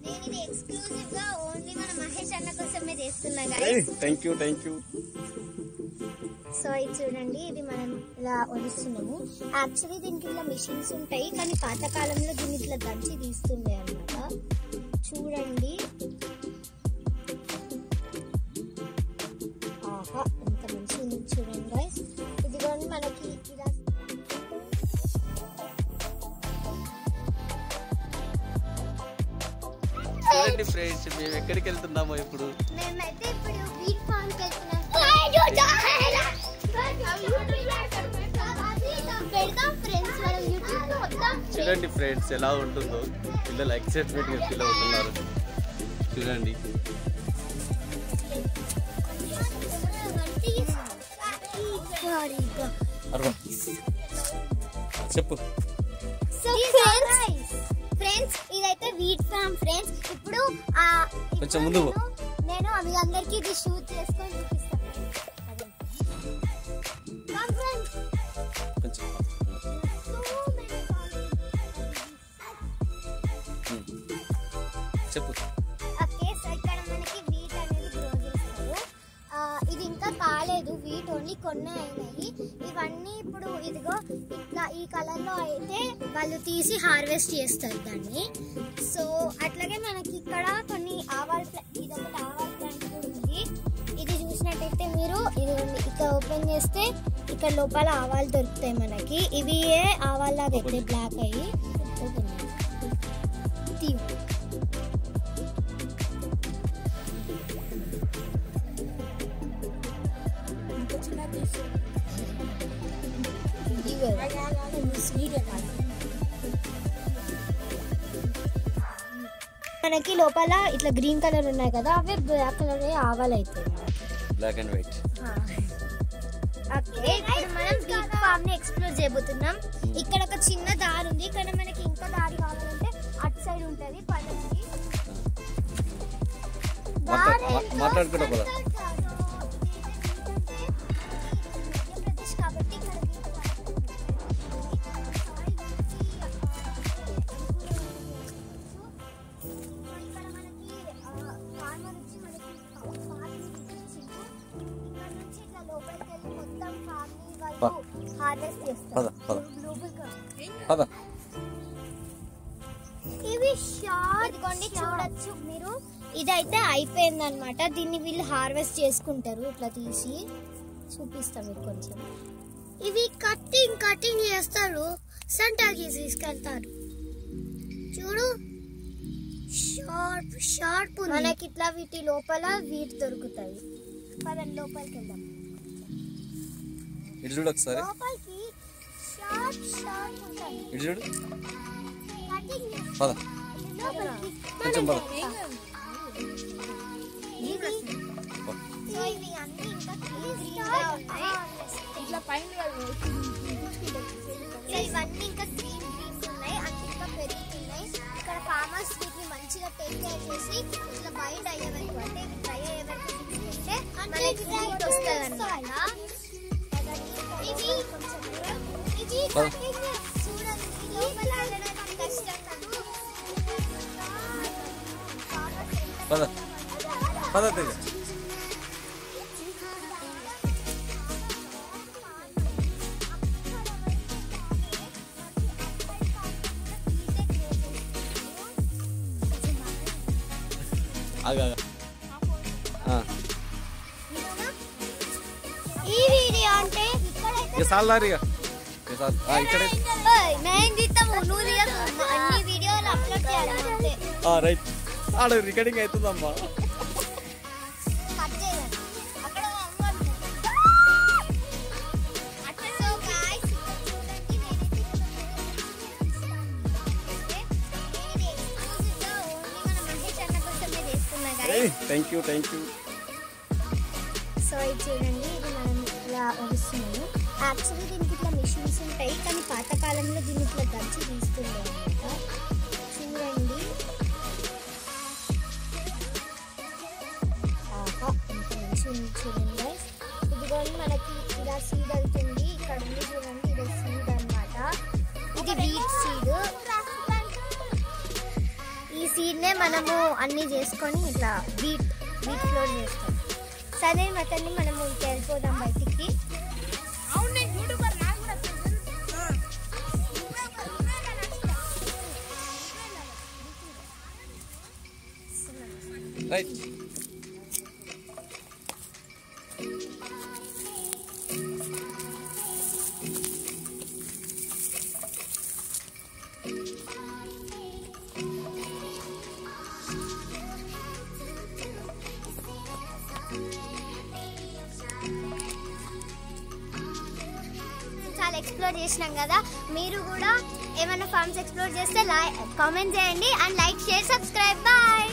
నేను ఇది ఎక్స్క్లూజివ్ గా ఓన్లీ మన మహేష్ అన్న కోసమే చేస్తున్నా థ్యాంక్ యూ సో ఇది చూడండి, ఇది మనం ఇలా వలుస్తున్నాము. యాక్చువల్లీ దీనికి ఇలా మిషన్స్ ఉంటాయి, కానీ పాతకాలంలో దీన్ని ఇట్లా దంచి తీస్తుండే అన్నమాట. చూడండి, ఆహా ఎంత మంచిగా ఉంది చూడండి గైస్. ఇదిగోండి మనకి ఇలా చూడండి ఫ్రెండ్స్, మేము ఎక్కడికి వెళ్తున్నామో ఇప్పుడు. మేమైతే ఇప్పుడు వీట్ ఫార్మ్ కి వెళ్తున్నాం. చూడండి ఫ్రెండ్స్ ఎలా ఉంటుందో, పిల్లలు ఎక్సైట్మెంట్ గా ఫీల్ అవుతున్నారు. చూడండి చెప్పు. ఫ్రెండ్స్ ఇదైతే వీట్ ఫార్మ్ ఫ్రెండ్స్. ఇప్పుడు కొంచెం ముందు నేను అవి అందరికి ఇది షూట్ చేసుకొని చూపిస్తాను. చెప్పు. ఓకే, సో ఇక్కడ మనకి వీట్ అనేది గ్రో చేస్తారు. ఇది ఇంకా కాలేదు, వీట్ ఓన్లీ కొన్ని అయినాయి. ఇవన్నీ ఇప్పుడు ఇదిగో ఇట్లా ఈ కలర్ లో అయితే వాళ్ళు తీసి హార్వెస్ట్ చేస్తారు దాన్ని. సో అట్లాగే మనకి ఇక్కడ కొన్ని ఆవాల ఇదొకటి ఆవాల ప్లాంట్ ఉంది. ఇది చూసినట్టయితే మీరు ఇదిగోండి, ఇక్కడ ఓపెన్ చేస్తే ఇక్కడ లోపల ఆవాలు దొరుకుతాయి మనకి. ఇవి ఆవాల్లాగా అయితే బ్లాక్ అయ్యి మనకి లోపల ఇట్లా గ్రీన్ కలర్ ఉన్నాయి కదా, అవి బ్లాక్ కలర్ ఆవాలు అవుతాయి. Black and white. ఓకే, ఇప్పుడు మనం వీట్ ఫార్మ్ ని ఎక్స్ప్లోర్ చేయబోతున్నాం. ఇక్కడ ఒక చిన్న దారి ఉంది, ఇక్కడ మనకి ఇంకా దారి కావాలంటే అటు సైడ్ ఉంటది. పదండి మాట్లాడుకుంటా పద. కాబట్టి హార్వెస్ట్ చేస్తారు. ఇవి షార్ట్ కొండి చూడొచ్చు మీరు. ఇదైతే అయిపోయింది అనమాట. దీన్ని వీళ్ళు హార్వెస్ట్ చేసుకుంటారు. ఇట్లా తీసి చూపిస్తాం మీకు కొంచెం. ఇవి కటింగ్ చేస్తారు, సెంటర్కి తీసుకెళ్తారు. చూడు షార్ప్ మనకి ఇట్లా వీటి లోపల వీటి దొరుకుతాయి. పదండి లోపలికి వెళ్దాం. ఇటు చూడు ఒకసారి. లోపలికి షార్ప్ ఉంటాయి. ఇటు చూడు. పద కొంచెం పద. ఇవి అన్ని ఇంకా ఇవన్నీ ఇంకా గ్రీన్ ఉన్నాయి, అన్ని ఇంకా పెరుగుతున్నాయి. ఇక్కడ ఫార్మర్స్ వీటిని మంచిగా టేక్ కేర్ చేసి ఇట్లా బైండ్ అయ్యే వరకు, అంటే ఇవి డ్రై అయ్యే వరకు తీసుకుంటే మనకి వీట్ వస్తుంది అన్నమాట. ఇవి చూడండి, లోపల వెళ్ళడానికి కష్టం కదా. పద పద తెగ. ఈ వీడియో అంటే అన్ని వీడియోలు అప్లోడ్ చేయాలి. రైట్, ఆడ రికార్డింగ్ అవుతుందమ్మా. Thank you. సో ఇది చూడండి, ఇది మనం ఇలా వస్తున్నాము. యాక్చువల్లీ దీనికి ఇట్లా మిషన్స్ ఉంటాయి, కానీ పాతకాలంలో దీన్ని ఇట్లా దంచి తీస్తుండే అనమాట. చూడండి, ఆహా ఎంత మంచిగా ఉంది చూడండి గైస్. ఇదిగోండి మనకి ఇలా సీడ్ అవుతుంది. ఇక్కడ ఉంది చూడండి, ఇది సీడ్ అనమాట. ఇది వీట్ సీడ్. ఈయనే మనము అన్నీ చేసుకొని ఇట్లా వీట్ ఫ్లోర్ చేసుకోవాలి. సరే మతన్ని మనము వెళ్ళిపోదాం బయటికి. రైట్. చాలా ఎక్స్ప్లోర్ చేసినాం కదా, మీరు కూడా ఏమైనా ఫార్మ్స్ ఎక్స్ప్లోర్ చేస్తే కామెంట్ చేయండి and like, share, subscribe. Bye.